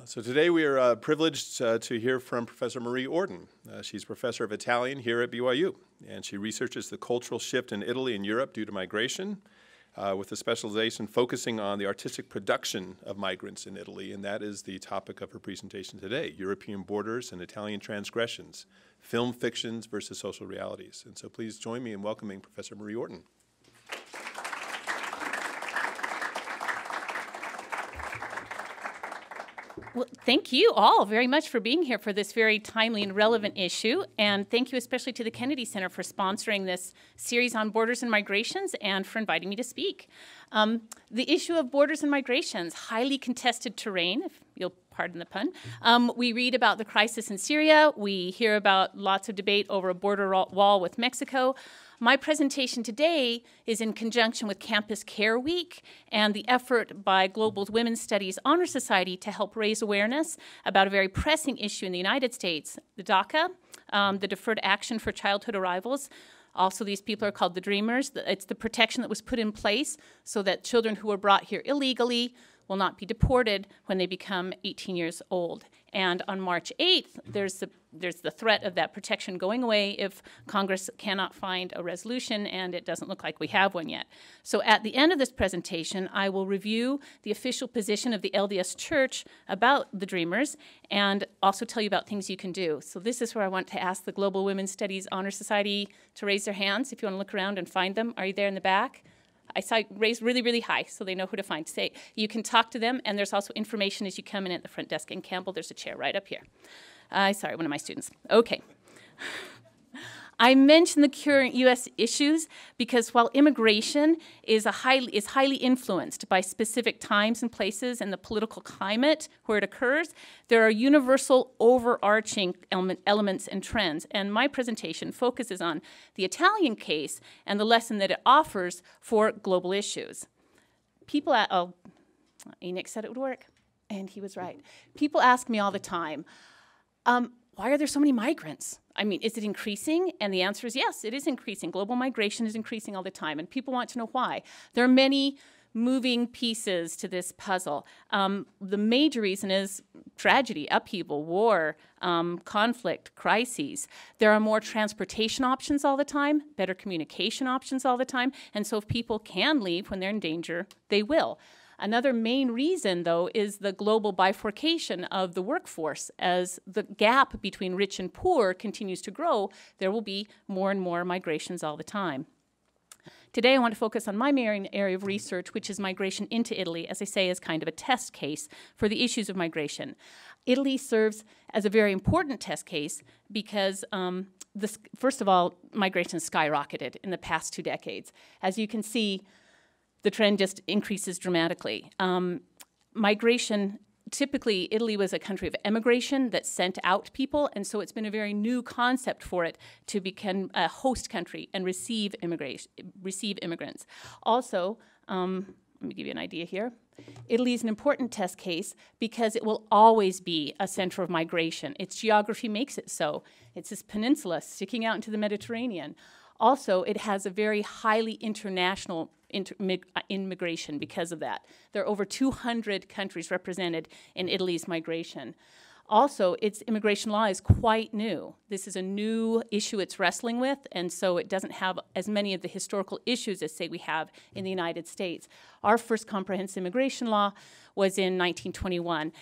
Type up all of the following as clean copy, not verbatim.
So today we are privileged to hear from Professor Marie Orton. She's professor of Italian here at BYU, and she researches the cultural shift in Italy and Europe due to migration, with a specialization focusing on the artistic production of migrants in Italy, and that is the topic of her presentation today, European Borders and Italian Transgressions, Film Fictions versus Social Realities. And so please join me in welcoming Professor Marie Orton. Well, thank you all very much for being here for this very timely and relevant issue. And thank you especially to the Kennedy Center for sponsoring this series on borders and migrations and for inviting me to speak. The issue of borders and migrations, highly contested terrain, if you'll pardon the pun. We read about the crisis in Syria. We hear about lots of debate over a border wall with Mexico. My presentation today is in conjunction with Campus Care Week and the effort by Global Women's Studies Honor Society to help raise awareness about a very pressing issue in the United States, the DACA, the Deferred Action for Childhood Arrivals. Also, these people are called the Dreamers. It's the protection that was put in place so that children who were brought here illegally will not be deported when they become 18 years old. And on March 8th, there's the threat of that protection going away if Congress cannot find a resolution, and it doesn't look like we have one yet. So at the end of this presentation, I will review the official position of the LDS Church about the Dreamers and also tell you about things you can do. So this is where I want to ask the Global Women's Studies Honor Society to raise their hands if you want to look around and find them. Are you there in the back? I saw it raised really, really high, so they know who to find. Say, you can talk to them, and there's also information as you come in at the front desk. And Campbell, there's a chair right up here. Sorry, one of my students. Okay. I mention the current U.S. issues because while immigration is highly influenced by specific times and places and the political climate where it occurs, there are universal overarching elements and trends. And my presentation focuses on the Italian case and the lesson that it offers for global issues. People Enoch said it would work, and he was right. People ask me all the time, why are there so many migrants? I mean, is it increasing? And the answer is yes, it is increasing. Global migration is increasing all the time, and people want to know why. There are many moving pieces to this puzzle. The major reason is tragedy, upheaval, war, conflict, crises. There are more transportation options all the time, better communication options all the time, and so if people can leave when they're in danger, they will. Another main reason, though, is the global bifurcation of the workforce. As the gap between rich and poor continues to grow, there will be more and more migrations all the time. Today, I want to focus on my main area of research, which is migration into Italy, as I say, as kind of a test case for the issues of migration. Italy serves as a very important test case because, first of all, migration skyrocketed in the past 2 decades. As you can see, the trend just increases dramatically. Migration, typically Italy was a country of emigration that sent out people, and so it's been a very new concept for it to become a host country and receive immigrants. Also, let me give you an idea here. Italy is an important test case because it will always be a center of migration. Its geography makes it so. It's this peninsula sticking out into the Mediterranean. Also, it has a very highly international immigration because of that. There are over 200 countries represented in Italy's migration. Also, its immigration law is quite new. This is a new issue it's wrestling with, and so it doesn't have as many of the historical issues as, say, we have in the United States. Our first comprehensive immigration law was in 1921,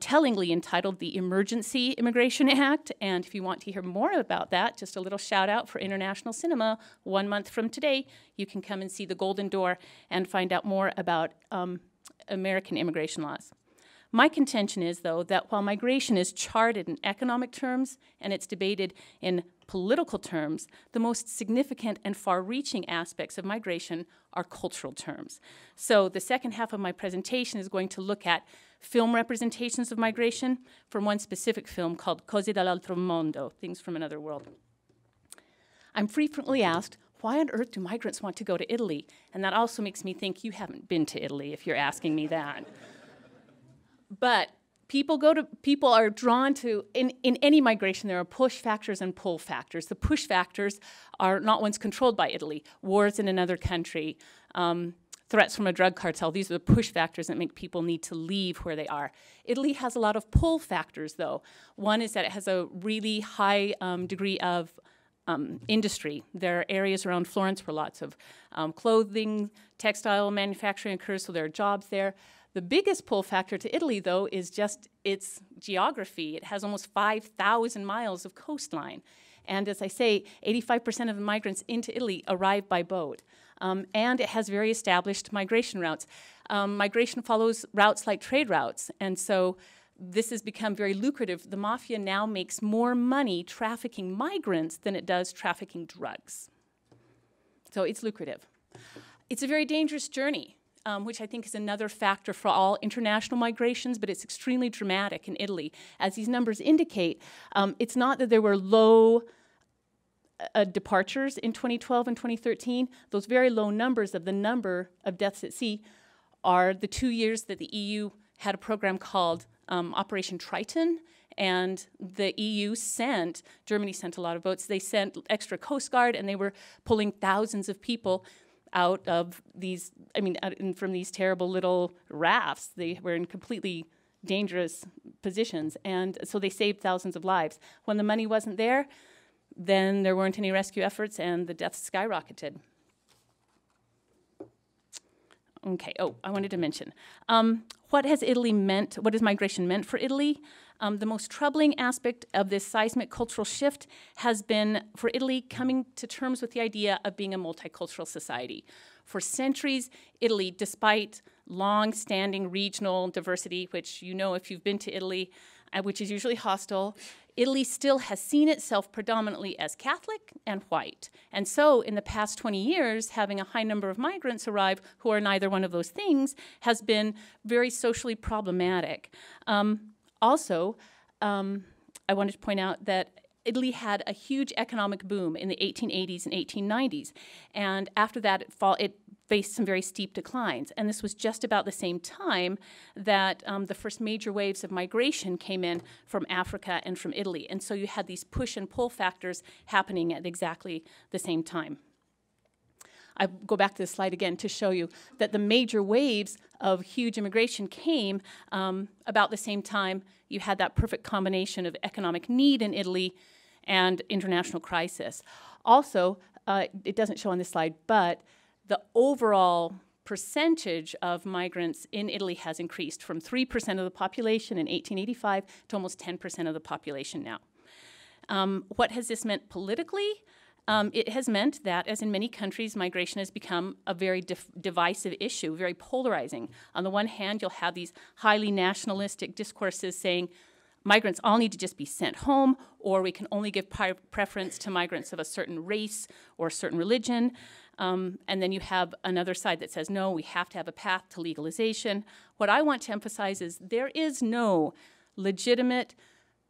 tellingly entitled the Emergency Immigration Act, and if you want to hear more about that, just a little shout out for International Cinema. 1 month from today, you can come and see The Golden Door and find out more about American immigration laws. My contention is, though, that while migration is charted in economic terms and it's debated in political terms, the most significant and far-reaching aspects of migration are cultural terms. So the second half of my presentation is going to look at film representations of migration from one specific film called Cose dall'altro mondo, Things from Another World. I'm frequently asked, why on earth do migrants want to go to Italy? And that also makes me think you haven't been to Italy if you're asking me that. But people are drawn to, in any migration, there are push factors and pull factors. The push factors are not ones controlled by Italy. Wars in another country, threats from a drug cartel. These are the push factors that make people need to leave where they are. Italy has a lot of pull factors, though. One is that it has a really high degree of industry. There are areas around Florence where lots of clothing, textile manufacturing occurs, so there are jobs there. The biggest pull factor to Italy, though, is just its geography. It has almost 5,000 miles of coastline. And as I say, 85% of the migrants into Italy arrive by boat. And it has very established migration routes. Migration follows routes like trade routes, and so this has become very lucrative. The mafia now makes more money trafficking migrants than it does trafficking drugs. So it's lucrative. It's a very dangerous journey, which I think is another factor for all international migrations, but it's extremely dramatic in Italy. As these numbers indicate, it's not that there were low departures in 2012 and 2013. Those very low numbers of the number of deaths at sea are the 2 years that the EU had a program called Operation Triton, and the EU sent, Germany sent a lot of boats, they sent extra Coast Guard, and they were pulling thousands of people out of these, from these terrible little rafts. They were in completely dangerous positions, and so they saved thousands of lives. When the money wasn't there, then there weren't any rescue efforts, and the deaths skyrocketed. Okay, I wanted to mention, what has Italy meant, what has migration meant for Italy? The most troubling aspect of this seismic cultural shift has been for Italy coming to terms with the idea of being a multicultural society. For centuries, Italy, despite long-standing regional diversity, which you know if you've been to Italy, which is usually hostile, Italy still has seen itself predominantly as Catholic and white. And so in the past 20 years, having a high number of migrants arrive who are neither one of those things has been very socially problematic. Also, I wanted to point out that Italy had a huge economic boom in the 1880s and 1890s. And after that, it faced some very steep declines. And this was just about the same time that the first major waves of migration came in from Africa and from Italy. And so you had these push and pull factors happening at exactly the same time. I go back to this slide again to show you that the major waves of huge immigration came about the same time. You had that perfect combination of economic need in Italy and international crisis. Also, it doesn't show on this slide, but the overall percentage of migrants in Italy has increased from 3% of the population in 1885 to almost 10% of the population now. What has this meant politically? It has meant that, as in many countries, migration has become a very divisive issue, very polarizing. On the one hand, you'll have these highly nationalistic discourses saying migrants all need to just be sent home, or we can only give preference to migrants of a certain race or a certain religion. And then you have another side that says, no, we have to have a path to legalization. What I want to emphasize is there is no legitimate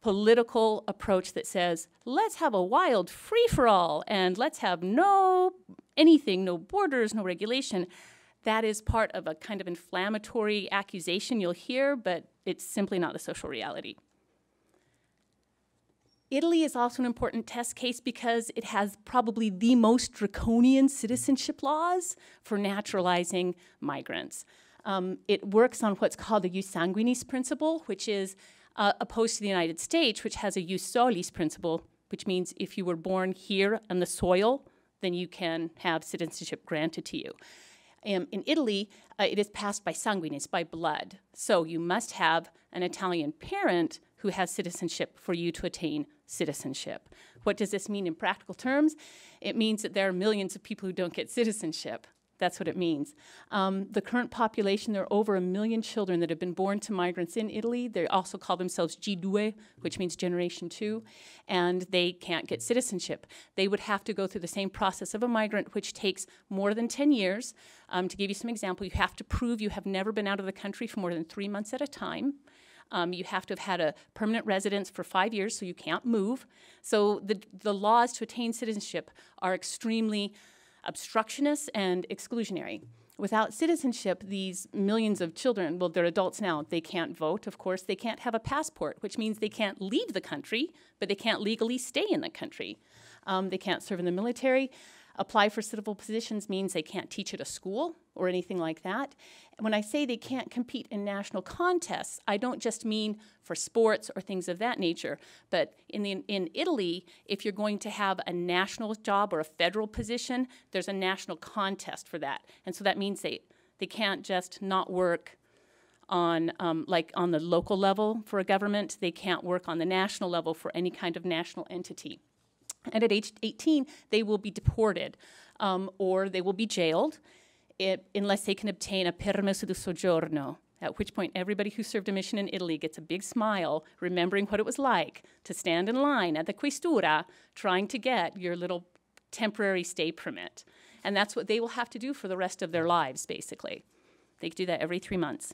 political approach that says, let's have a wild free-for-all and let's have no borders, no regulation. That is part of a kind of inflammatory accusation you'll hear, but it's simply not the social reality. Italy is also an important test case because it has probably the most draconian citizenship laws for naturalizing migrants. It works on what's called the jus sanguinis principle, which is opposed to the United States, which has a jus solis principle, which means if you were born here on the soil, then you can have citizenship granted to you. In Italy, it is passed by sanguinis, by blood. So you must have an Italian parent who has citizenship for you to attain citizenship. What does this mean in practical terms? It means that there are millions of people who don't get citizenship. That's what it means. The current population, there are over 1 million children that have been born to migrants in Italy. They also call themselves G2, which means Generation 2, and they can't get citizenship. They would have to go through the same process of a migrant, which takes more than 10 years. To give you some example, you have to prove you have never been out of the country for more than 3 months at a time. You have to have had a permanent residence for 5 years, so you can't move. So the laws to attain citizenship are extremely obstructionist and exclusionary. Without citizenship, these millions of children, well, they're adults now, they can't vote, of course. They can't have a passport, which means they can't leave the country, but they can't legally stay in the country. They can't serve in the military. Apply for civil positions means they can't teach at a school or anything like that. And when I say they can't compete in national contests, I don't just mean for sports or things of that nature, but in Italy, if you're going to have a national job or a federal position, there's a national contest for that. And so that means they can't just not work on like on the local level for a government. They can't work on the national level for any kind of national entity. And at age 18, they will be deported or they will be jailed unless they can obtain a permesso di soggiorno, at which point everybody who served a mission in Italy gets a big smile, remembering what it was like to stand in line at the questura trying to get your little temporary stay permit. And that's what they will have to do for the rest of their lives, basically. They do that every 3 months.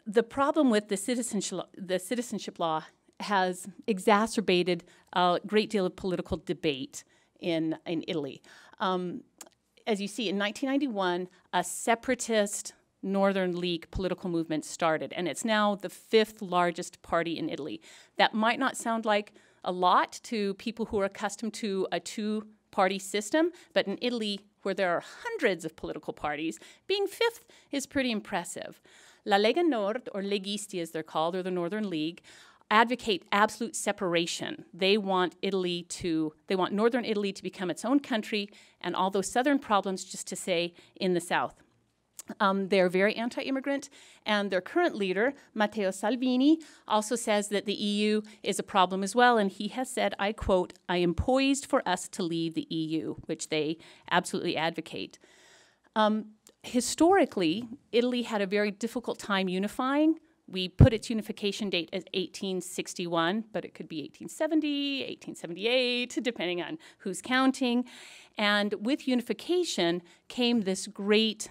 The problem with the citizenship law has exacerbated a great deal of political debate in Italy. As you see, in 1991, a separatist Northern League political movement started, and it's now the 5th largest party in Italy. That might not sound like a lot to people who are accustomed to a two-party system, but in Italy, where there are hundreds of political parties, being 5th is pretty impressive. La Lega Nord, or Leghisti as they're called, or the Northern League, advocate absolute separation. They want Northern Italy to become its own country, and all those southern problems just to stay in the south. They're very anti-immigrant, and their current leader, Matteo Salvini, also says that the EU is a problem as well, and he has said, I quote, "I am poised for us to leave the EU," which they absolutely advocate. Historically, Italy had a very difficult time unifying. We put its unification date as 1861, but it could be 1870, 1878, depending on who's counting. And with unification came this great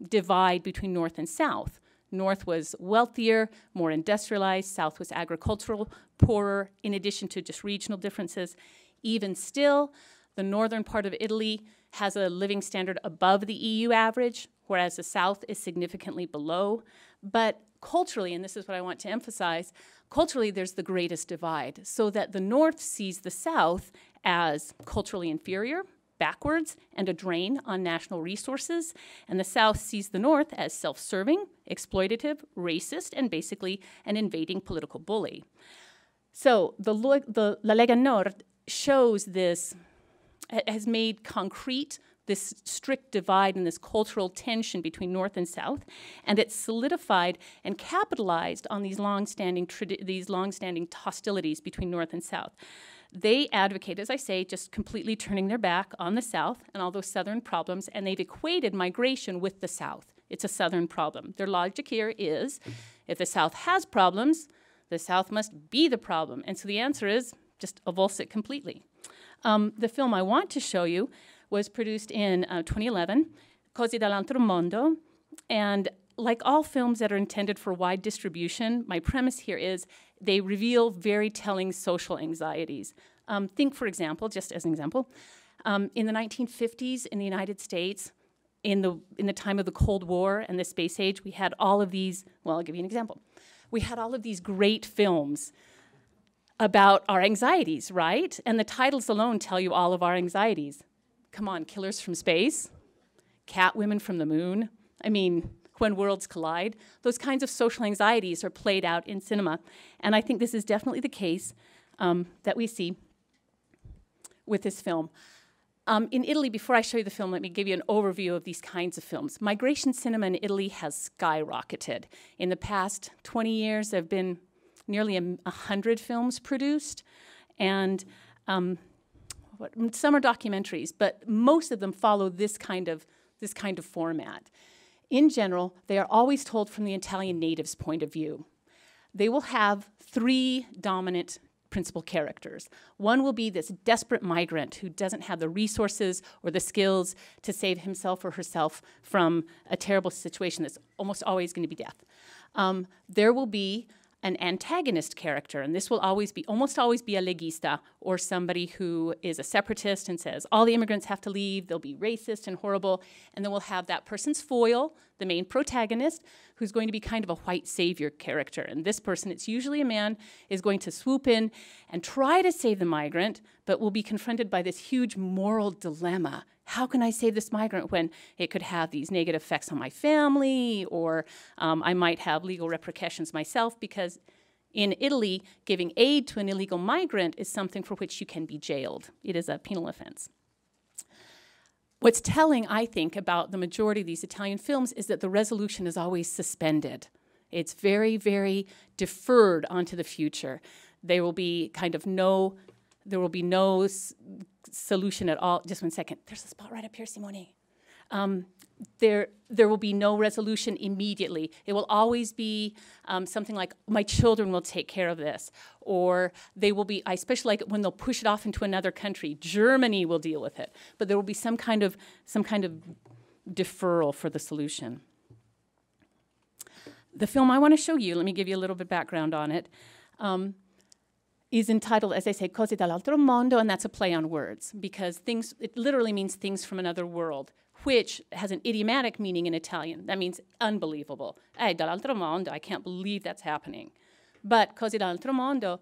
divide between North and South. North was wealthier, more industrialized. South was agricultural, poorer, in addition to just regional differences. Even still, the northern part of Italy has a living standard above the EU average, whereas the South is significantly below. But culturally, and this is what I want to emphasize, culturally there's the greatest divide, so that the North sees the South as culturally inferior, backwards, and a drain on national resources, and the South sees the North as self-serving, exploitative, racist, and basically an invading political bully. So the La Lega Nord shows this, has made concrete this strict divide and this cultural tension between North and South, and it's solidified and capitalized on these long-standing hostilities between North and South. They advocate, as I say, just completely turning their back on the South and all those Southern problems, and they've equated migration with the South. It's a Southern problem. Their logic here is, if the South has problems, the South must be the problem. And so the answer is just avulse it completely. The film I want to show you was produced in 2011, Cose dall'altro mondo, and like all films that are intended for wide distribution, my premise here is they reveal very telling social anxieties. Think, for example, just as an example, in the 1950s in the United States, in the time of the Cold War and the space age, we had all of these, well, I'll give you an example. We had all of these great films about our anxieties, right? And the titles alone tell you all of our anxieties. Come on, Killers from Space, Catwomen from the Moon, I mean, When Worlds Collide. Those kinds of social anxieties are played out in cinema. And I think this is definitely the case that we see with this film. In Italy, before I show you the film, let me give you an overview of these kinds of films. Migration cinema in Italy has skyrocketed. In the past 20 years, there have been nearly 100 films produced, and some are documentaries, but most of them follow this kind of format. In general, they are always told from the Italian natives' point of view. They will have 3 dominant principal characters. One will be this desperate migrant who doesn't have the resources or the skills to save himself or herself from a terrible situation that's almost always going to be death. There will be an antagonist character, and this will almost always be a legista, or somebody who is a separatist and says all the immigrants have to leave, they'll be racist and horrible, and then we'll have that person's foil, the main protagonist, who's going to be kind of a white savior character. And this person, it's usually a man, is going to swoop in and try to save the migrant, but will be confronted by this huge moral dilemma. How can I save this migrant when it could have these negative effects on my family, or I might have legal repercussions myself, because in Italy, giving aid to an illegal migrant is something for which you can be jailed. It is a penal offense. What's telling, I think, about the majority of these Italian films is that the resolution is always suspended. It's very, very deferred onto the future. There will be no solution at all. Just one second. There's a spot right up here, Simone. There will be no resolution immediately. It will always be something like, my children will take care of this. Or they will be, I especially like it when they'll push it off into another country. Germany will deal with it. But there will be some kind of deferral for the solution. The film I want to show you, let me give you a little bit of background on it, is entitled, as I say, Cose dall'altro mondo, and that's a play on words, because it literally means things from another world, which has an idiomatic meaning in Italian. That means unbelievable. Dall'altro mondo, I can't believe that's happening. But Cose dall'altro mondo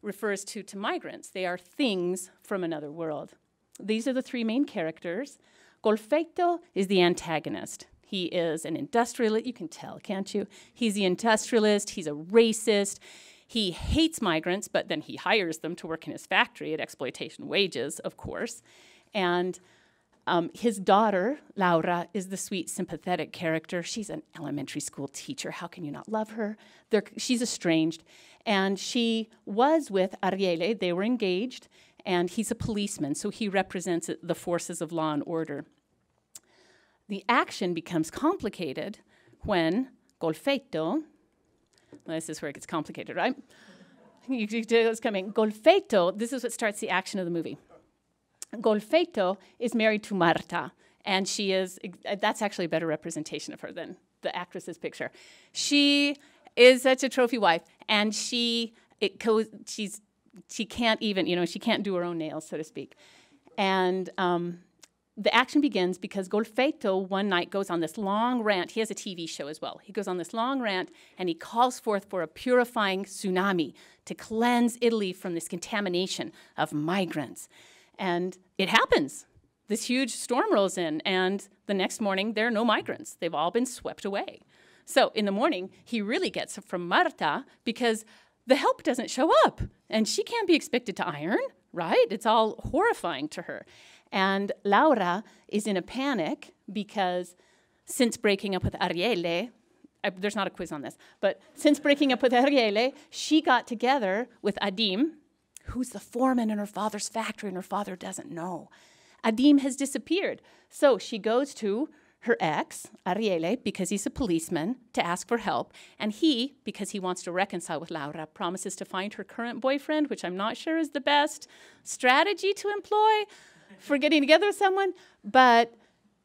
refers to migrants. They are things from another world. These are the three main characters. Golfetto is the antagonist. He is an industrialist. You can tell, can't you? He's the industrialist. He's a racist. He hates migrants, but then he hires them to work in his factory at exploitation wages, of course. And his daughter, Laura, is the sweet, sympathetic character. She's an elementary school teacher. How can you not love her? She's estranged. And she was with Ariele. They were engaged. And he's a policeman, so he represents the forces of law and order. The action becomes complicated when Golfetto, this is where it gets complicated, right? It's coming. Golfetto, this is what starts the action of the movie. Golfetto is married to Marta, and she is, that's actually a better representation of her than the actress's picture. She is such a trophy wife, and she can't even, she can't do her own nails, so to speak. And the action begins because Golfetto one night goes on this long rant. He has a TV show as well. He goes on this long rant, and he calls forth for a purifying tsunami to cleanse Italy from this contamination of migrants. And it happens. This huge storm rolls in, and the next morning, there are no migrants. They've all been swept away. So in the morning, he really gets it from Marta because the help doesn't show up, and she can't be expected to iron, right? It's all horrifying to her. And Laura is in a panic because since breaking up with Ariele, there's not a quiz on this, but since breaking up with Ariele, she got together with Adim, who's the foreman in her father's factory, and her father doesn't know. Adim has disappeared. So she goes to her ex, Ariele, because he's a policeman, to ask for help. And he, because he wants to reconcile with Laura, promises to find her current boyfriend, which I'm not sure is the best strategy to employ for getting together with someone. But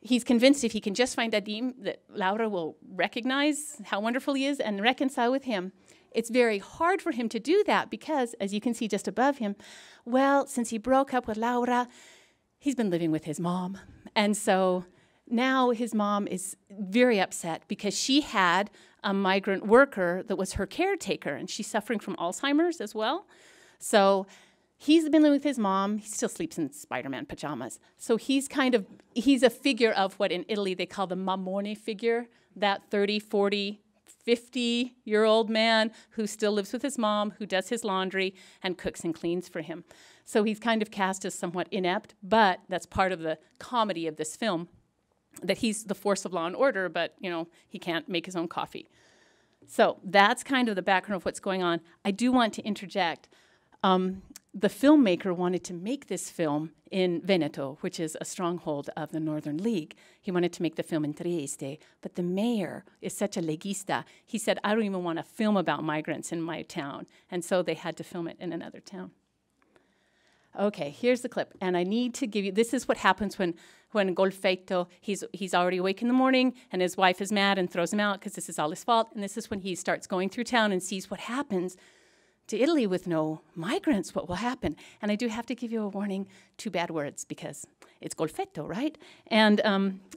he's convinced if he can just find Adim, that Laura will recognize how wonderful he is and reconcile with him. It's very hard for him to do that because, as you can see just above him, well, since he broke up with Laura, he's been living with his mom. And so now his mom is very upset because she had a migrant worker that was her caretaker, and she's suffering from Alzheimer's as well. So he's been living with his mom. He still sleeps in Spider-Man pajamas. So he's a figure of what in Italy they call the mammone figure, that 30, 40, 50-year-old man who still lives with his mom, who does his laundry and cooks and cleans for him. So he's kind of cast as somewhat inept, but that's part of the comedy of this film, that he's the force of law and order, but, he can't make his own coffee. So that's kind of the background of what's going on. I do want to interject. The filmmaker wanted to make this film in Veneto, which is a stronghold of the Northern League. He wanted to make the film in Trieste, but the mayor is such a legista. He said, I don't even want to film about migrants in my town. And so they had to film it in another town. Okay, here's the clip, and I need to give you, this is what happens when Golfetto, he's already awake in the morning, and his wife is mad and throws him out because this is all his fault, and this is when he starts going through town and sees what happens to Italy with no migrants, what will happen. And I do have to give you a warning, 2 bad words, because it's Golfetto, right? And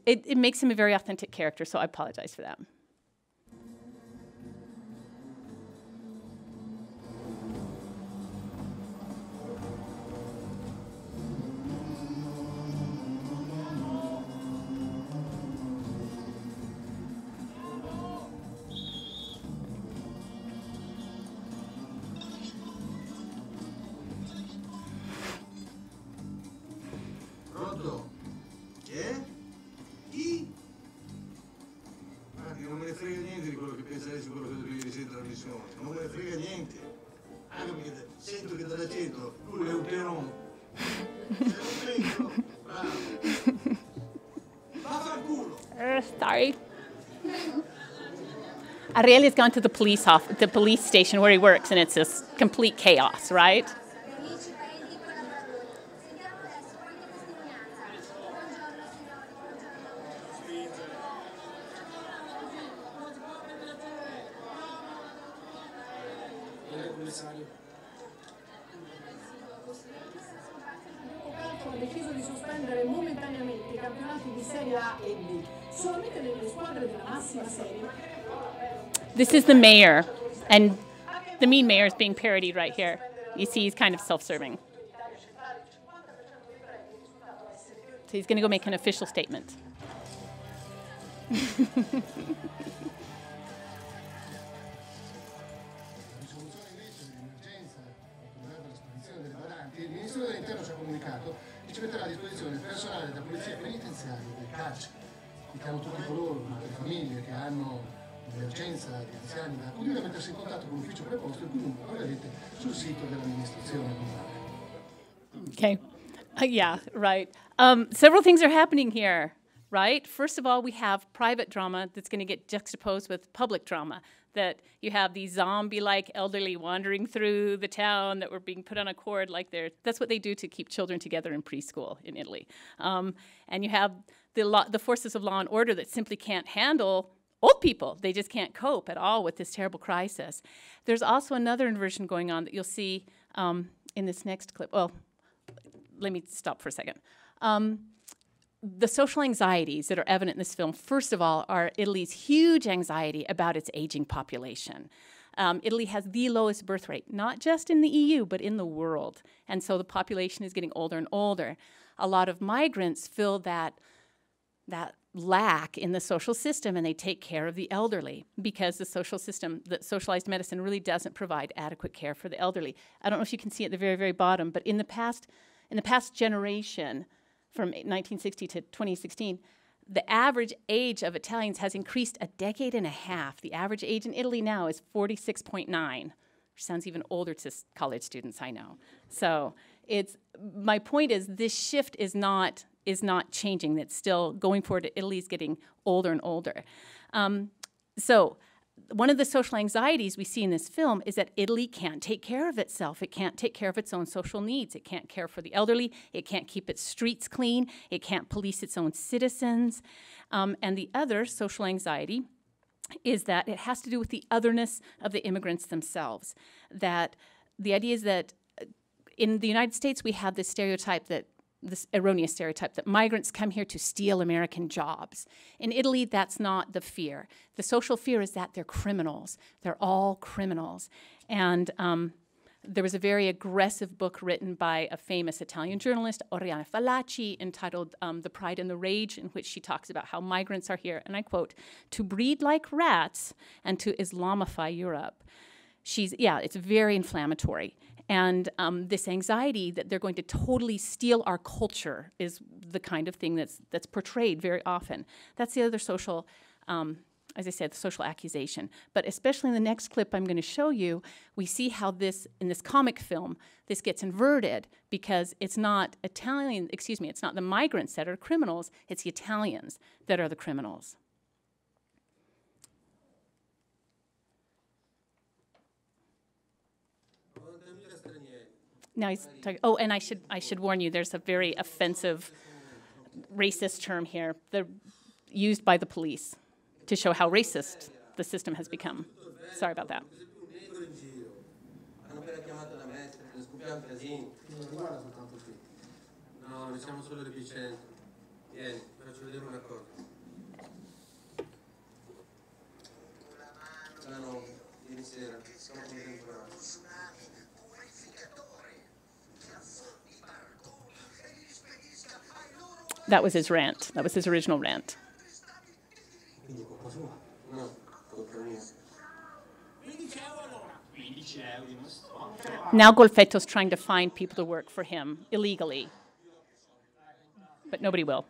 it makes him a very authentic character, so I apologize for that. Pronto? Chi è? Chi? Guardi, non me ne frega niente di quello che pensa lei su quello che devi risentire la missione. Non me ne frega niente. Anche perché sento che dall'accento lui è un peron. Sei un peron? Bravo. Vaffanculo. Sorry. Ariel has gone to the police station where he works, and it's this complete chaos, right? Ha deciso di sospendere momentaneamente i campionati di Serie A e B, solamente nelle squadre della massima serie. This is the mayor, and the mean mayor is being parodied right here. You see, he's kind of self-serving. So he's going to go make an official statement. Il Ministro dell'Interno ci ha comunicato che ci metterà a disposizione personale della polizia penitenziaria, del carcere. Invitiamo tutti coloro, le famiglie che hanno un'emergenza di anziani da accudire a mettersi in contatto con l'ufficio preposto, il cui numero lo vedete sul sito dell'amministrazione comunale. Okay. Yeah, right. Several things are happening here, right? First of all, we have private drama that's going to get juxtaposed with public drama. That you have these zombie-like elderly wandering through the town that were being put on a cord like that's what they do to keep children together in preschool in Italy. And you have the forces of law and order that simply can't handle old people. They just can't cope at all with this terrible crisis. There's also another inversion going on that you'll see in this next clip. Well, let me stop for a second. The social anxieties that are evident in this film, first of all, are Italy's huge anxiety about its aging population. Italy has the lowest birth rate, not just in the EU, but in the world. And so the population is getting older and older. A lot of migrants fill that lack in the social system, and they take care of the elderly because the social system, the socialized medicine really doesn't provide adequate care for the elderly. I don't know if you can see at the very, very bottom, but in the past generation, from 1960 to 2016, the average age of Italians has increased a decade and a half. The average age in Italy now is 46.9, which sounds even older to college students, I know. So my point is this shift is not changing. It's still going forward. Italy's getting older and older. So one of the social anxieties we see in this film is that Italy can't take care of itself. It can't take care of its own social needs. It can't care for the elderly. It can't keep its streets clean. It can't police its own citizens. And the other social anxiety is that it has to do with the otherness of the immigrants themselves. That the idea is that in the United States, we have this erroneous stereotype that migrants come here to steal American jobs. In Italy, that's not the fear. The social fear is that they're criminals. They're all criminals. And there was a very aggressive book written by a famous Italian journalist, Oriana Fallaci, entitled The Pride and the Rage, in which she talks about how migrants are here, and I quote, to breed like rats and to Islamify Europe. It's very inflammatory. And this anxiety that they're going to totally steal our culture is the kind of thing that's portrayed very often. That's the other social, as I said, the social accusation. But especially in the next clip I'm going to show you, we see how in this comic film, this gets inverted because it's not it's not the migrants that are criminals, it's the Italians that are the criminals. Now he's talking, oh, and I should warn you, there's a very offensive racist term here, used by the police to show how racist the system has become. Sorry about that. No, diciamo solo l'epicentro. Vieni, faccio vedere una cosa. Ah no, ieri sera, siamo contemporanei. That was his rant. That was his original rant. No, colpa mia. Now Golfetto's trying to find people to work for him illegally. But nobody will.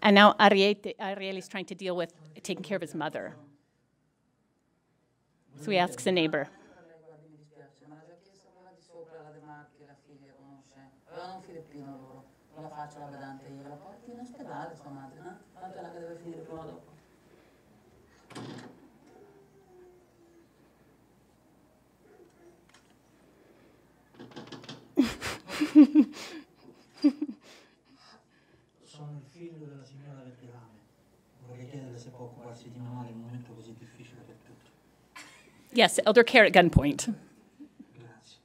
And now Ariel's trying to deal with taking care of his mother. So he asks a neighbor. Sono il figlio della signora veterana. Vorrei chiederle se può occuparsi di mia madre in un momento così difficile per tutti. Yes, elder care at gunpoint. Grazie.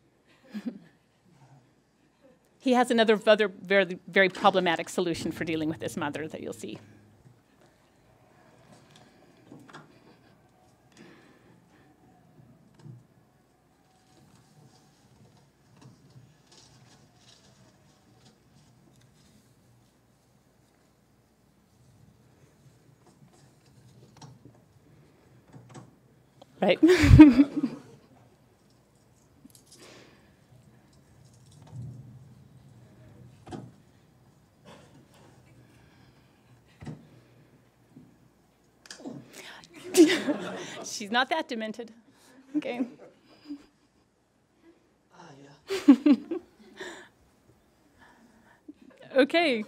He has another very, very problematic solution for dealing with his mother that you'll see. Right? She's not that demented. Okay. Okay.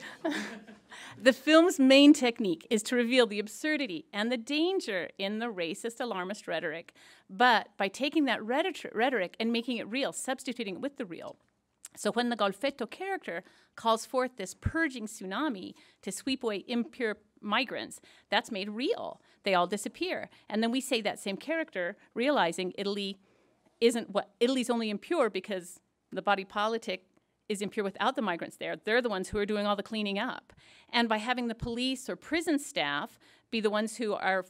The film's main technique is to reveal the absurdity and the danger in the racist, alarmist rhetoric, but by taking that rhetoric and making it real, substituting it with the real. So when the Golfetto character calls forth this purging tsunami to sweep away impure migrants, that's made real. They all disappear. And then we say that same character, realizing Italy's only impure because the body politic is impure without the migrants there. They're the ones who are doing all the cleaning up. And by having the police or prison staff be the ones who are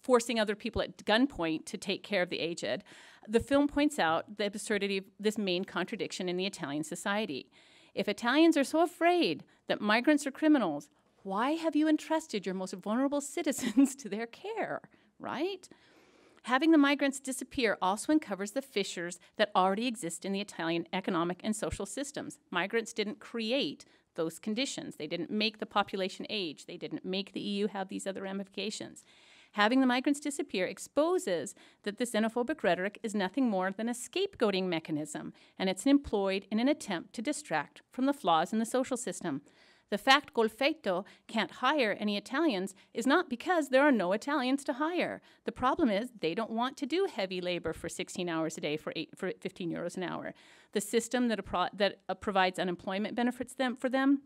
forcing other people at gunpoint to take care of the aged, the film points out the absurdity of this main contradiction in the Italian society. If Italians are so afraid that migrants are criminals, why have you entrusted your most vulnerable citizens to their care, right? Having the migrants disappear also uncovers the fissures that already exist in the Italian economic and social systems. Migrants didn't create those conditions. They didn't make the population age. They didn't make the EU have these other ramifications. Having the migrants disappear exposes that the xenophobic rhetoric is nothing more than a scapegoating mechanism, and it's employed in an attempt to distract from the flaws in the social system. The fact Golfetto can't hire any Italians is not because there are no Italians to hire. The problem is they don't want to do heavy labor for 16 hours a day for 15 euros an hour. The system that provides unemployment benefits for them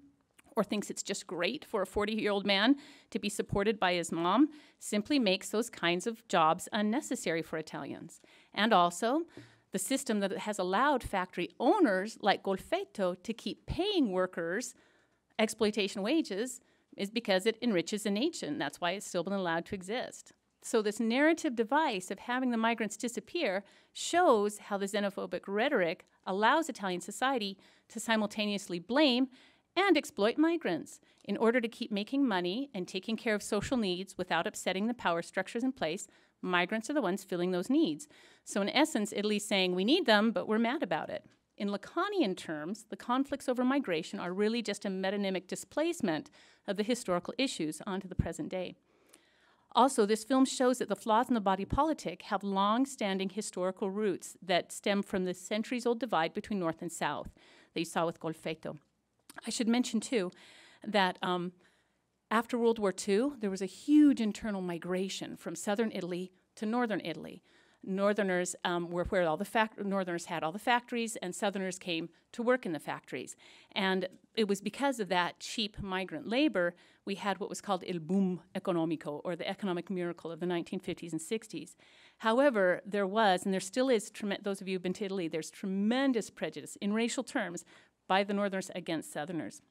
or thinks it's just great for a 40-year-old man to be supported by his mom simply makes those kinds of jobs unnecessary for Italians. And also, the system that has allowed factory owners like Golfetto to keep paying workers exploitation wages is because it enriches the nation. That's why it's still been allowed to exist. So this narrative device of having the migrants disappear shows how the xenophobic rhetoric allows Italian society to simultaneously blame and exploit migrants in order to keep making money and taking care of social needs without upsetting the power structures in place. Migrants are the ones filling those needs. So in essence, Italy's saying we need them, but we're mad about it. In Lacanian terms, the conflicts over migration are really just a metonymic displacement of the historical issues onto the present day. Also, this film shows that the flaws in the body politic have long-standing historical roots that stem from the centuries-old divide between North and South that you saw with Golfetto. I should mention, too, that After World War II, there was a huge internal migration from southern Italy to northern Italy. Northerners were where all the Northerners had all the factories, and Southerners came to work in the factories. And it was because of that cheap migrant labor we had what was called il boom economico, or the economic miracle of the 1950s and 60s. However, there was, and there still is, those of you who've been to Italy, there's tremendous prejudice in racial terms by the Northerners against Southerners.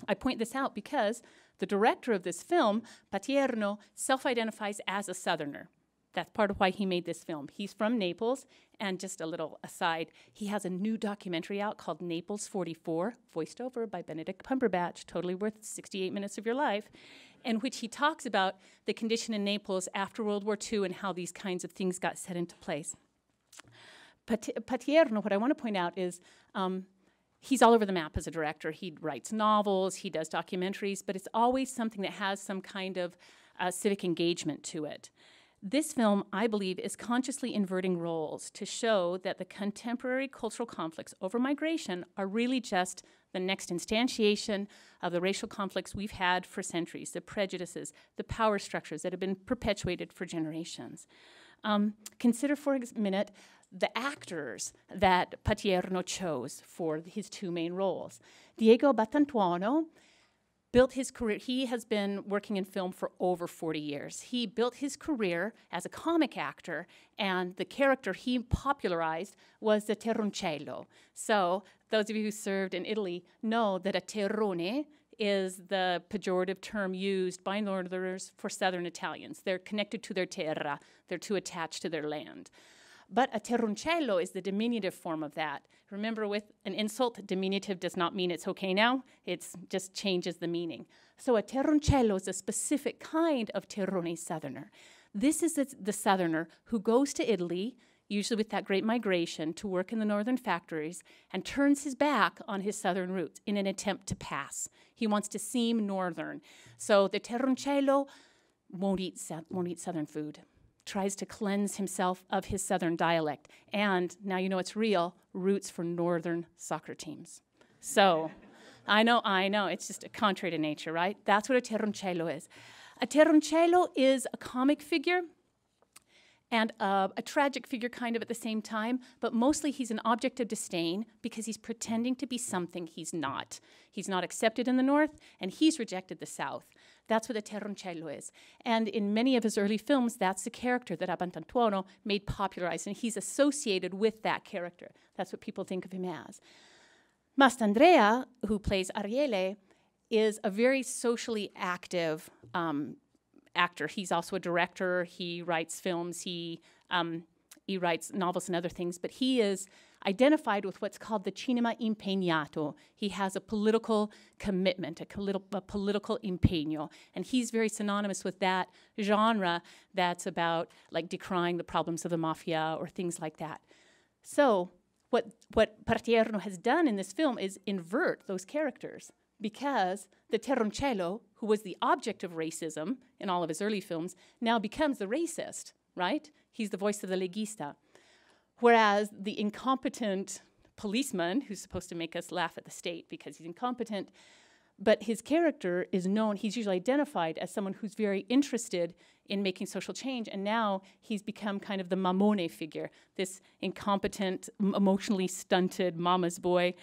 I point this out because the director of this film, Batty Era, self-identifies as a Southerner. That's part of why he made this film. He's from Naples, and just a little aside, he has a new documentary out called Naples 44, voiced over by Benedict Cumberbatch, totally worth 68 minutes of your life, in which he talks about the condition in Naples after World War II and how these kinds of things got set into place. Batty Era, what I want to point out is he's all over the map as a director. He writes novels, he does documentaries, but it's always something that has some kind of civic engagement to it. This film, I believe, is consciously inverting roles to show that the contemporary cultural conflicts over migration are really just the next instantiation of the racial conflicts we've had for centuries, the prejudices, the power structures that have been perpetuated for generations. Consider for a minute the actors that Batty Era chose for his two main roles. Diego Battantuono built his career. He has been working in film for over 40 years. He built his career as a comic actor, and the character he popularized was the terroncello. So those of you who served in Italy know that a terrone is the pejorative term used by Northerners for Southern Italians. They're connected to their terra. They're too attached to their land. But a terroncello is the diminutive form of that. Remember, with an insult, diminutive does not mean it's okay now. It just changes the meaning. So a terroncello is a specific kind of terrone Southerner. This is the Southerner who goes to Italy, usually with that great migration, to work in the northern factories, and turns his back on his Southern roots in an attempt to pass. He wants to seem Northern. So the terroncello won't eat Southern food, tries to cleanse himself of his Southern dialect, and now you know it's real, roots for Northern soccer teams. So, I know, it's just contrary to nature, right? That's what a terroncello is. A terroncello is a comic figure and a tragic figure kind of at the same time, but mostly he's an object of disdain because he's pretending to be something he's not. He's not accepted in the North, and he's rejected the South. That's what a terroncello is. And in many of his early films, that's the character that Battantuono made popularized, and he's associated with that character. That's what people think of him as. Mastandrea, who plays Ariele, is a very socially active actor. He's also a director. He writes films. He writes novels and other things, but he is identified with what's called the cinema impegnato. He has a political commitment, a political impegno, and he's very synonymous with that genre that's about like decrying the problems of the mafia or things like that. So what Batty Era has done in this film is invert those characters, because the terroncello, who was the object of racism in all of his early films, now becomes the racist, right? He's the voice of the Leghista. Whereas the incompetent policeman, who's supposed to make us laugh at the state because he's incompetent, but his character is known, he's usually identified as someone who's very interested in making social change, and now he's become kind of the mamone figure, this incompetent, emotionally stunted mama's boy.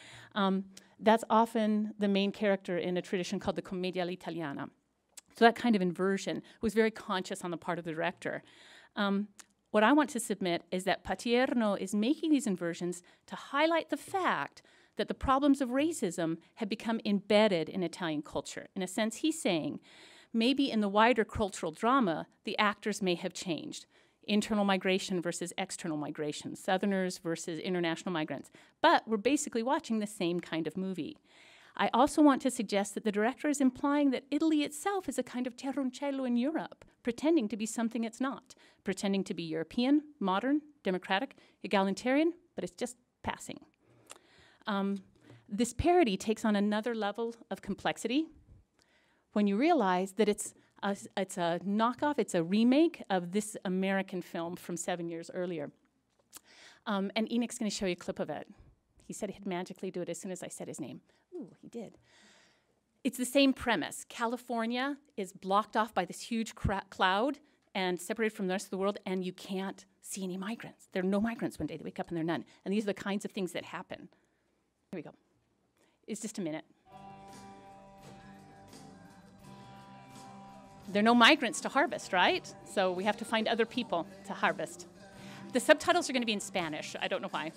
That's often the main character in a tradition called the commedia all'italiana. So that kind of inversion was very conscious on the part of the director. What I want to submit is that Batty Era is making these inversions to highlight the fact that the problems of racism have become embedded in Italian culture. In a sense, he's saying, maybe in the wider cultural drama, the actors may have changed. Internal migration versus external migration, Southerners versus international migrants. But we're basically watching the same kind of movie. I also want to suggest that the director is implying that Italy itself is a kind of terroncello in Europe, pretending to be something it's not, pretending to be European, modern, democratic, egalitarian, but it's just passing. This parody takes on another level of complexity when you realize that it's a knockoff, it's a remake of this American film from 7 years earlier. And Enoch's going to show you a clip of it. He said he'd magically do it as soon as I said his name. Ooh, he did. it's the same premise. California is blocked off by this huge cloud and separated from the rest of the world, and you can't see any migrants. There are no migrants one day. They wake up and there are none. And these are the kinds of things that happen. Here we go. It's just a minute. There are no migrants to harvest, right? So we have to find other people to harvest. The subtitles are going to be in Spanish. I don't know why.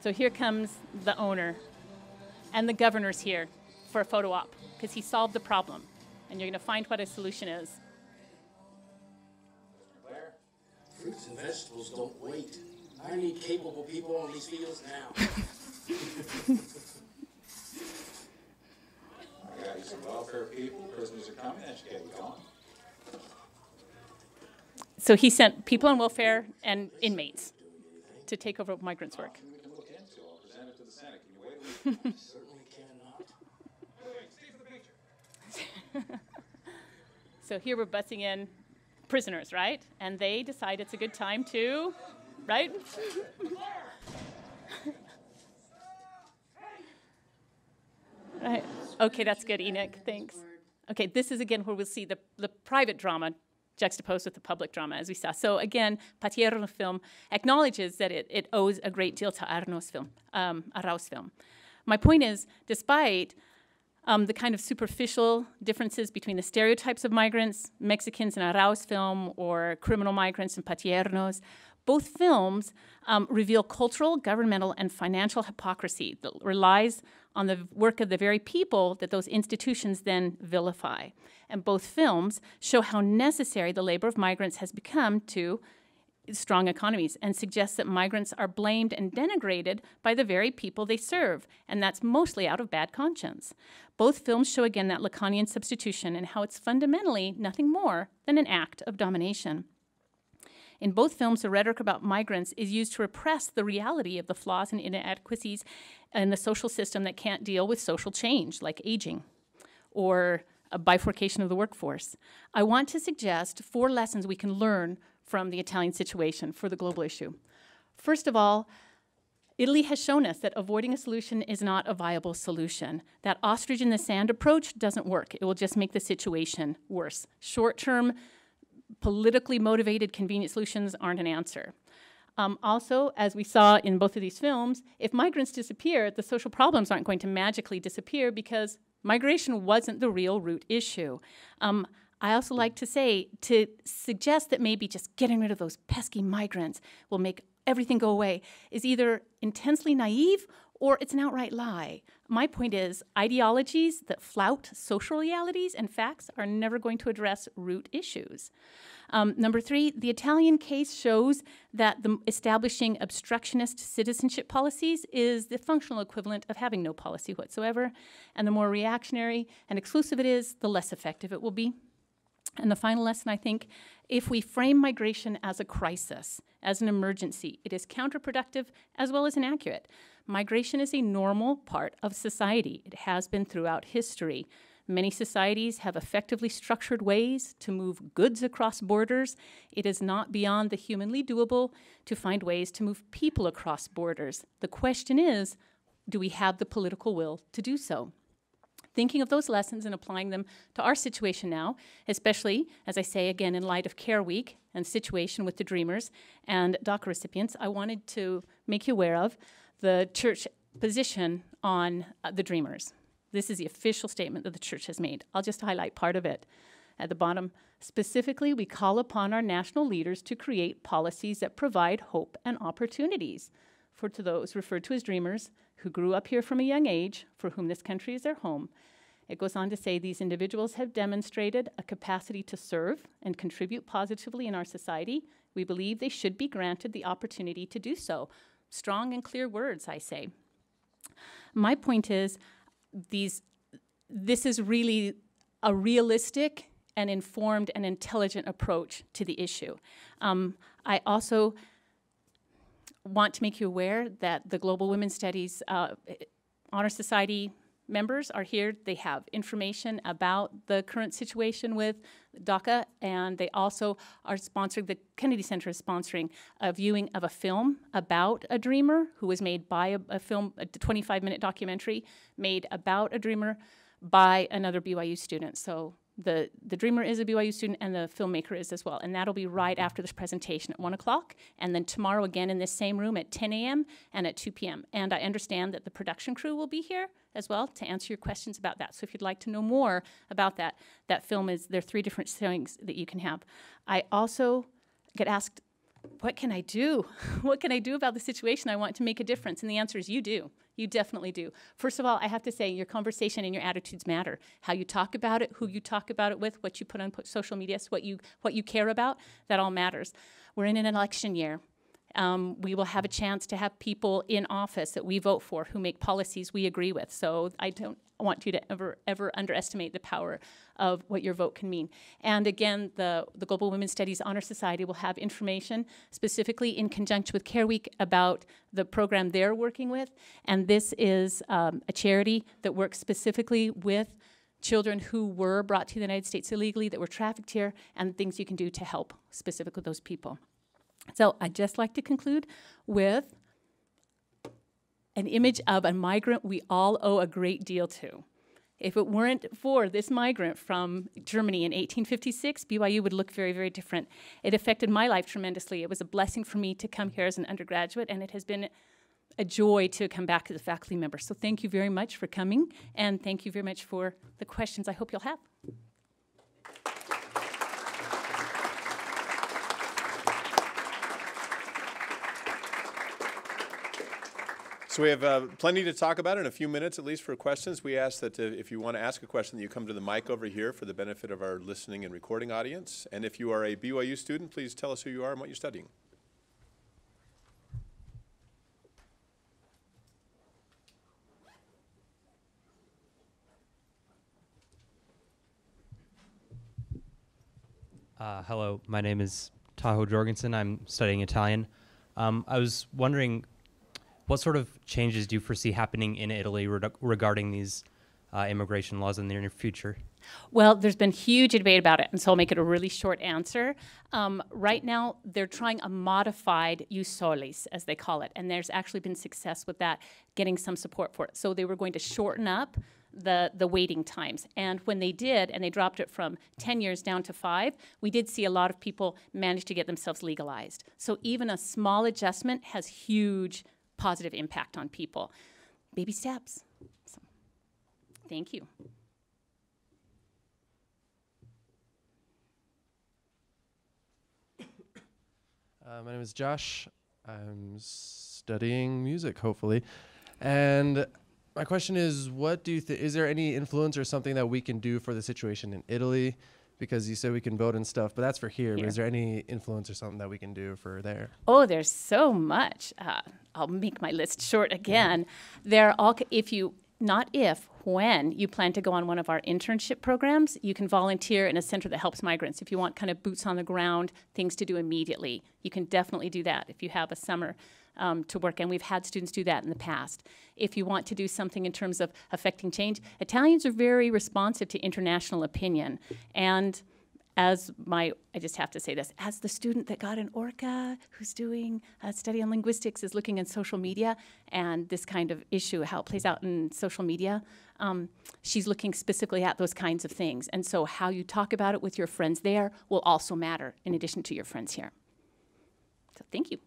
So here comes the owner. And the governor's here for a photo op because he solved the problem. And you're going to find what a solution is. Claire, fruits and vegetables don't wait. I need capable people on these fields now. I got you some welfare people. Prisoners are coming. That should get you going. So he sent people on welfare and inmates to take over migrants' work. We can look into. I'll present it to the Senate. Can you wait? Certainly cannot. So here we're bussing in prisoners, right? And they decide it's a good time to, right? Right. Okay, that's good, Enoch. Thanks. Okay, this is again where we'll see the private drama juxtaposed with the public drama, as we saw. So again, Batty Era film acknowledges that it owes a great deal to Arnaud's film, Arau's film. My point is, despite the kind of superficial differences between the stereotypes of migrants, Mexicans in Arau's film, or criminal migrants in Patierno's, both films reveal cultural, governmental, and financial hypocrisy that relies on the work of the very people that those institutions then vilify. And both films show how necessary the labor of migrants has become to strong economies and suggest that migrants are blamed and denigrated by the very people they serve, and that's mostly out of bad conscience. Both films show again that Lacanian substitution and how it's fundamentally nothing more than an act of domination. In both films, the rhetoric about migrants is used to repress the reality of the flaws and inadequacies in the social system that can't deal with social change, like aging or a bifurcation of the workforce. I want to suggest 4 lessons we can learn from the Italian situation for the global issue. First of all, Italy has shown us that avoiding a solution is not a viable solution. That ostrich in the sand approach doesn't work. It will just make the situation worse. Short-term, politically motivated, convenient solutions aren't an answer. Also, as we saw in both of these films, if migrants disappear, the social problems aren't going to magically disappear because migration wasn't the real root issue. I also like to say, to suggest that maybe just getting rid of those pesky migrants will make everything go away is either intensely naive or it's an outright lie. My point is, ideologies that flout social realities and facts are never going to address root issues. Number 3, the Italian case shows that establishing obstructionist citizenship policies is the functional equivalent of having no policy whatsoever, and the more reactionary and exclusive it is, the less effective it will be. And the final lesson, I think, if we frame migration as a crisis, as an emergency, it is counterproductive as well as inaccurate. Migration is a normal part of society. It has been throughout history. Many societies have effectively structured ways to move goods across borders. It is not beyond the humanly doable to find ways to move people across borders. The question is, do we have the political will to do so? Thinking of those lessons and applying them to our situation now, especially, as I say again, in light of Care Week and situation with the Dreamers and DACA recipients, I wanted to make you aware of the church position on the Dreamers. This is the official statement that the church has made. I'll just highlight part of it. At the bottom, specifically, we call upon our national leaders to create policies that provide hope and opportunities to those referred to as Dreamers who grew up here from a young age, for whom this country is their home. It goes on to say these individuals have demonstrated a capacity to serve and contribute positively in our society. We believe they should be granted the opportunity to do so. Strong and clear words, I say. My point is, this is really a realistic and informed and intelligent approach to the issue. I also want to make you aware that the Global Women's Studies Honor Society members are here. They have information about the current situation with DACA, and they also are sponsoring, the Kennedy Center is sponsoring a viewing of a film about a dreamer who was made by a 25-minute documentary made about a dreamer by another BYU student. So the dreamer is a BYU student and the filmmaker is as well. And that'll be right after this presentation at 1 o'clock. And then tomorrow again in this same room at 10 a.m. and at 2 p.m. And I understand that the production crew will be here as well to answer your questions about that. So if you'd like to know more about that, that film is, there are 3 different showings that you can have. I also get asked, what can I do? What can I do about the situation? I want to make a difference. And the answer is you do. You definitely do. First of all, I have to say your conversation and your attitudes matter. How you talk about it, who you talk about it with, what you put on social media, so what you care about, that all matters. We're in an election year. We will have a chance to have people in office that we vote for who make policies we agree with. So I don't want you to ever underestimate the power of what your vote can mean. And again, the Global Women's Studies Honor Society will have information specifically in conjunction with Care Week about the program they're working with. And this is a charity that works specifically with children who were brought to the United States illegally, that were trafficked here, and things you can do to help specifically those people. So I'd just like to conclude with an image of a migrant we all owe a great deal to. If it weren't for this migrant from Germany in 1856, BYU would look very, very different. It affected my life tremendously. It was a blessing for me to come here as an undergraduate, and it has been a joy to come back as a faculty member. So thank you very much for coming, and thank you very much for the questions I hope you'll have. So we have plenty to talk about in a few minutes, at least, for questions. We ask that if you want to ask a question, that you come to the mic over here for the benefit of our listening and recording audience. And if you are a BYU student, please tell us who you are and what you're studying. Hello, my name is Tahoe Jorgensen. I'm studying Italian. I was wondering, what sort of changes do you foresee happening in Italy regarding these immigration laws in the near future? Well, there's been huge debate about it, and so I'll make it a really short answer. Right now, they're trying a modified ius solis, as they call it, and there's actually been success with that, getting some support for it. So they were going to shorten up the waiting times. And when they did, and they dropped it from 10 years down to 5, we did see a lot of people manage to get themselves legalized. So even a small adjustment has huge positive impact on people. Baby steps. So, thank you. My name is Josh. I'm studying music, hopefully. And my question is, what do you think, is there any influence or something that we can do for the situation in Italy? Because you said we can vote and stuff, but that's for here. But is there any influence or something that we can do for there? Oh, there's so much. I'll make my list short again. They're all, when you plan to go on one of our internship programs, you can volunteer in a center that helps migrants. If you want kind of boots on the ground, things to do immediately, you can definitely do that if you have a summer to work, and we've had students do that in the past. If you want to do something in terms of affecting change, Italians are very responsive to international opinion. And I just have to say this, as the student that got an ORCA, who's doing a study on linguistics, is looking at social media and this kind of issue, how it plays out in social media, she's looking specifically at those kinds of things. And so how you talk about it with your friends there will also matter in addition to your friends here. So thank you.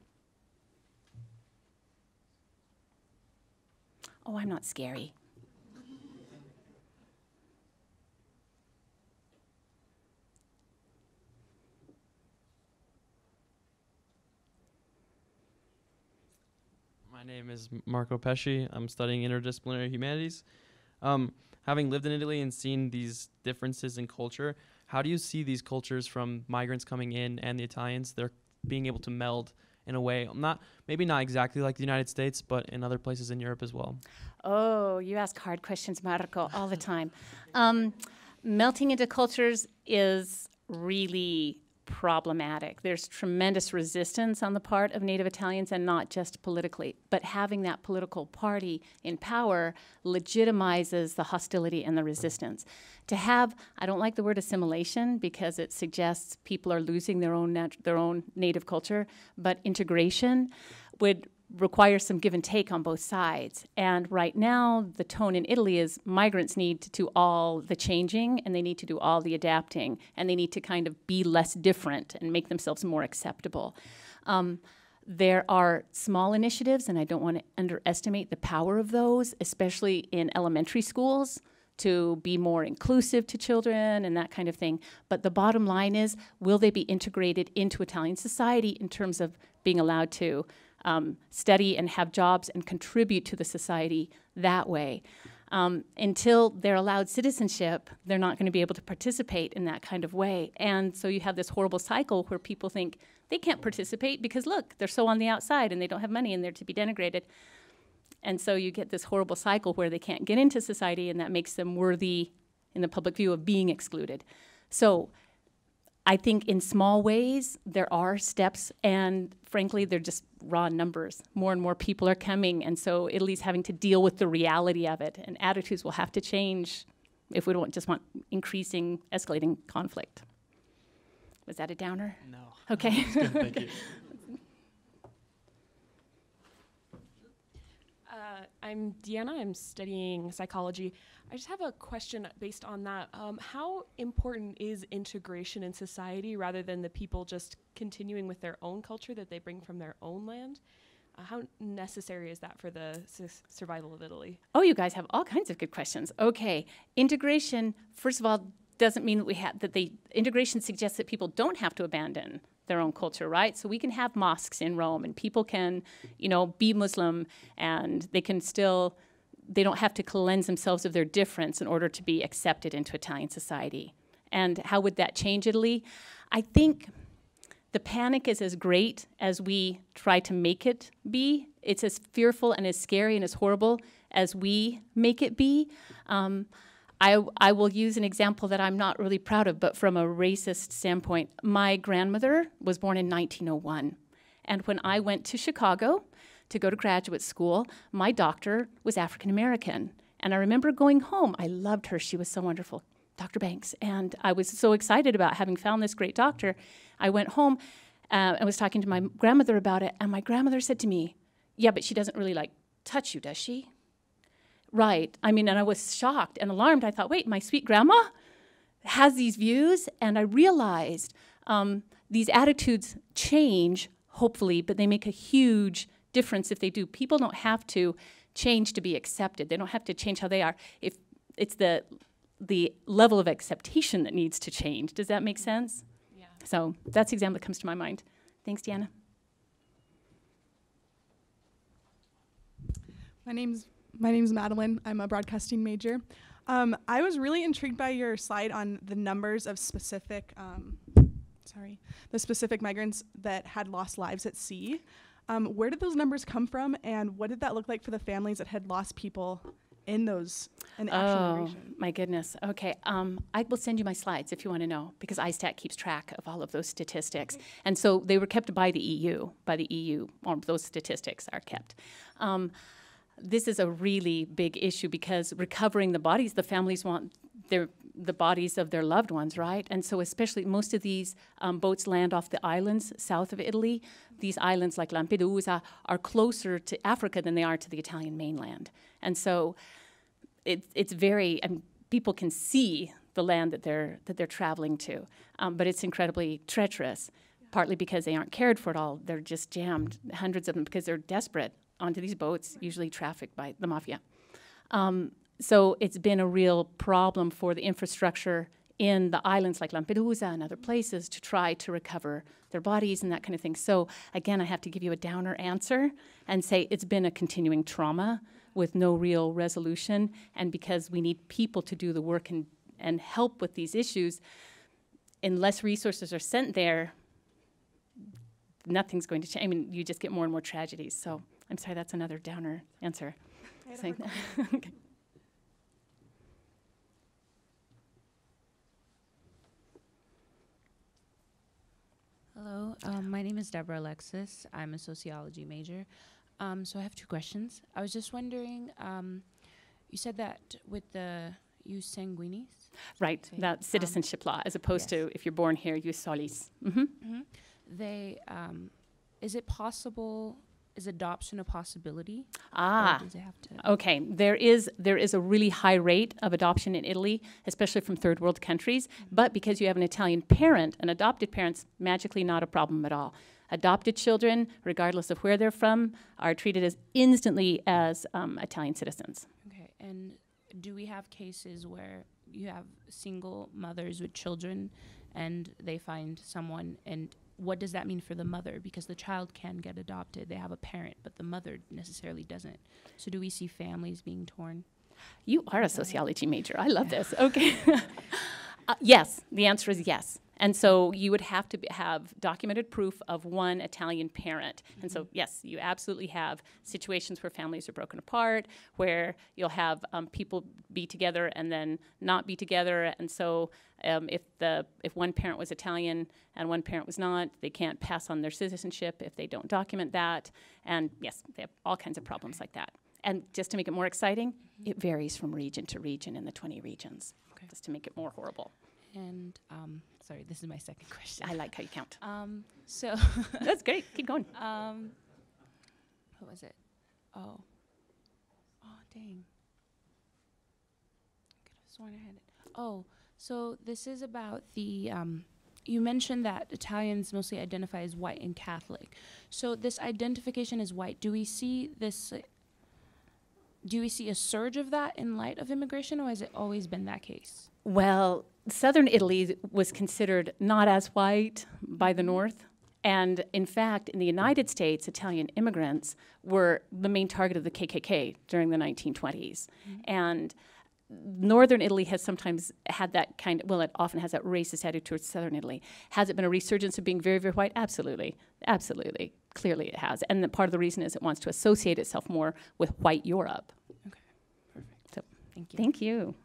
Oh, I'm not scary. My name is Marco Pesci. I'm studying interdisciplinary humanities. Having lived in Italy and seen these differences in culture, how do you see these cultures from migrants coming in and the Italians, they're being able to meld in a way, maybe not exactly like the United States, but in other places in Europe as well? Oh, you ask hard questions, Marco, all the time. Melting into cultures is really problematic. There's tremendous resistance on the part of Native Italians, and not just politically, but having that political party in power legitimizes the hostility and the resistance. To have, I don't like the word assimilation because it suggests people are losing their own native culture, but integration would require some give and take on both sides. And right now, the tone in Italy is migrants need to do all the changing, and they need to do all the adapting, and they need to kind of be less different and make themselves more acceptable. There are small initiatives, and I don't want to underestimate the power of those, especially in elementary schools, to be more inclusive to children and that kind of thing. But the bottom line is, will they be integrated into Italian society in terms of being allowed to study and have jobs and contribute to the society that way? Until they're allowed citizenship, they're not going to be able to participate in that kind of way. And so you have this horrible cycle where people think they can't participate because, look, they're so on the outside and they don't have money and they're to be denigrated. And so you get this horrible cycle where they can't get into society, and that makes them worthy in the public view of being excluded. So I think in small ways, there are steps, and frankly, they're just raw numbers. More and more people are coming, and so Italy's having to deal with the reality of it, and attitudes will have to change if we don't just want increasing, escalating conflict. Was that a downer? No. Okay. Good, thank you. I'm Deanna. I'm studying psychology. I just have a question based on that. How important is integration in society rather than the people just continuing with their own culture that they bring from their own land? How necessary is that for the survival of Italy? Oh, you guys have all kinds of good questions. Okay, integration, first of all, doesn't mean that integration suggests that people don't have to abandon their own culture, right? So we can have mosques in Rome, and people can, be Muslim, and they don't have to cleanse themselves of their difference in order to be accepted into Italian society. And how would that change Italy? I think the panic is as great as we try to make it be. It's as fearful and as scary and as horrible as we make it be. I will use an example that I'm not really proud of, but from a racist standpoint, my grandmother was born in 1901. And when I went to Chicago to go to graduate school, my doctor was African American. And I remember going home. I loved her. She was so wonderful, Dr. Banks. And I was so excited about having found this great doctor. I went home and was talking to my grandmother about it. And my grandmother said to me, "Yeah, but she doesn't really touch you, does she?" Right. And I was shocked and alarmed. I thought, wait, my sweet grandma has these views? And I realized these attitudes change, hopefully, but they make a huge difference if they do. People don't have to change to be accepted. They don't have to change how they are. If it's the level of acceptation that needs to change. Does that make sense? Yeah. So that's the example that comes to my mind. Thanks, Deanna. My name's Madeline. I'm a broadcasting major. I was really intrigued by your slide on the numbers of specific, the specific migrants that had lost lives at sea. Where did those numbers come from, and what did that look like for the families that had lost people in the actual migration? My goodness. Okay. I will send you my slides if you want to know, because ISTAT keeps track of all of those statistics. And so they were kept by the EU. Or those statistics are kept. This is a really big issue because recovering the bodies, the families want the bodies of their loved ones, right? And so especially most of these boats land off the islands south of Italy. These islands like Lampedusa are closer to Africa than they are to the Italian mainland. And so it's very, people can see the land that they're traveling to, but it's incredibly treacherous, partly because they aren't cared for at all. They're just jammed, hundreds of them, because they're desperate, onto these boats, usually trafficked by the mafia. So it's been a real problem for the infrastructure in the islands like Lampedusa and other places to try to recover their bodies and that kind of thing. So again, I have to give you a downer answer and say it's been a continuing trauma with no real resolution. And because we need people to do the work and help with these issues, unless resources are sent there, nothing's going to change. You just get more and more tragedies. So I'm sorry, that's another downer answer. Okay. Hello, my name is Deborah Alexis. I'm a sociology major. So I have two questions. I was just wondering, you said that with the jus sanguinis? Right, that citizenship law, as opposed to if you're born here, jus solis. They, is it possible, is adoption a possibility? Ah, Or does it have to okay. There is a really high rate of adoption in Italy, especially from third world countries. But because you have an Italian parent, an adopted parent's magically not a problem at all. Adopted children, regardless of where they're from, are treated as instantly as Italian citizens. Okay, and do we have cases where you have single mothers with children and they find someone, and what does that mean for the mother? Because the child can get adopted, they have a parent, but the mother necessarily doesn't. So do we see families being torn? You are a sociology major. I love this. Okay. Yes, the answer is yes. And so you would have to have documented proof of one Italian parent. And so, yes, you absolutely have situations where families are broken apart, where you'll have people be together and then not be together. And so if one parent was Italian and one parent was not, they can't pass on their citizenship if they don't document that. And yes, they have all kinds of problems like that. And just to make it more exciting, it varies from region to region in the 20 regions, just to make it more horrible. And sorry, this is my second question. I like how you count. So that's great. Keep going. What was it? Oh, dang. I could have sworn I had it. Oh, so this is about the. You mentioned that Italians mostly identify as white and Catholic. So this identification as white, do we see this? Do we see a surge of that in light of immigration, or has it always been that case? Well, southern Italy was considered not as white by the North. And in fact, in the United States, Italian immigrants were the main target of the KKK during the 1920s. And Northern Italy has sometimes had that kind of, well, it often has that racist attitude towards Southern Italy. Has it been a resurgence of being very, very white? Absolutely. Absolutely. Clearly it has. And part of the reason is it wants to associate itself more with white Europe. Okay, perfect. So, thank you. Thank you.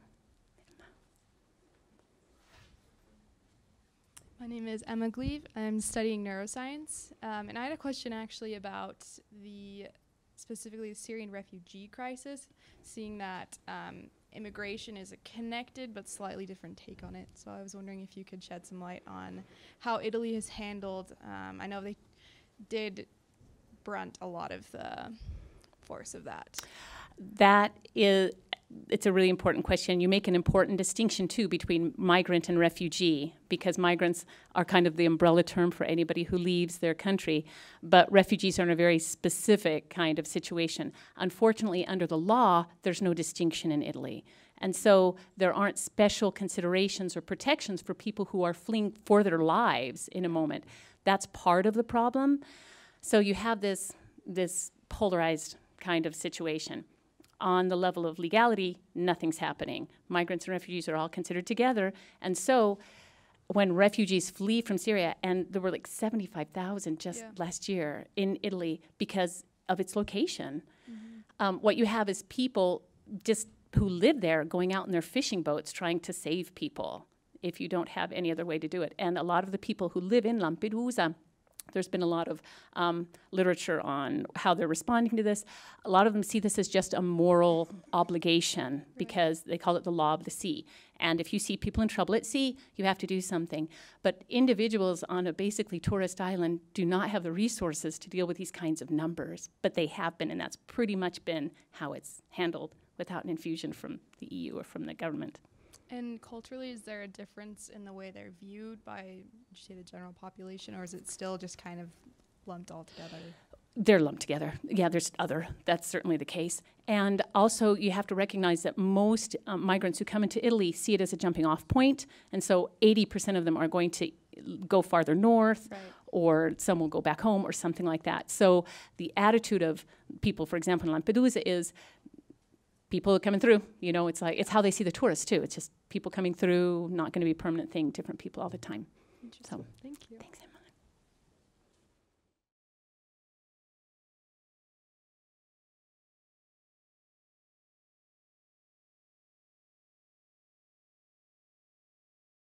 My name is Emma Gleave. I'm studying neuroscience. And I had a question actually about specifically the Syrian refugee crisis, seeing that immigration is a connected but slightly different take on it. So I was wondering if you could shed some light on how Italy has handled, I know they did brunt a lot of the force of that. It's a really important question. You make an important distinction, too, between migrant and refugee, because migrants are kind of the umbrella term for anybody who leaves their country, but refugees are in a very specific kind of situation. Unfortunately, under the law, there's no distinction in Italy. And so there aren't special considerations or protections for people who are fleeing for their lives in a moment. That's part of the problem. So you have this polarized kind of situation. On the level of legality, nothing's happening. Migrants and refugees are all considered together. And so when refugees flee from Syria, and there were like 75,000 just last year in Italy because of its location, what you have is people just who live there going out in their fishing boats trying to save people if you don't have any other way to do it. And a lot of the people who live in Lampedusa, there's been a lot of literature on how they're responding to this. A lot of them see this as just a moral obligation because they call it the law of the sea. And if you see people in trouble at sea, you have to do something. But individuals on a basically tourist island do not have the resources to deal with these kinds of numbers. But they have been, and that's pretty much been how it's handled without an infusion from the EU or from the government. And culturally, is there a difference in the way they're viewed by, would you say, the general population, or is it still just kind of lumped all together? They're lumped together. Yeah, there's other. That's certainly the case. And also, you have to recognize that most migrants who come into Italy see it as a jumping off point. And so 80% of them are going to go farther north, or some will go back home or something like that. So the attitude of people, for example, in Lampedusa is people coming through, you know, it's how they see the tourists too. It's just people coming through, not going to be a permanent thing, different people all the time. So, thank you. Thanks.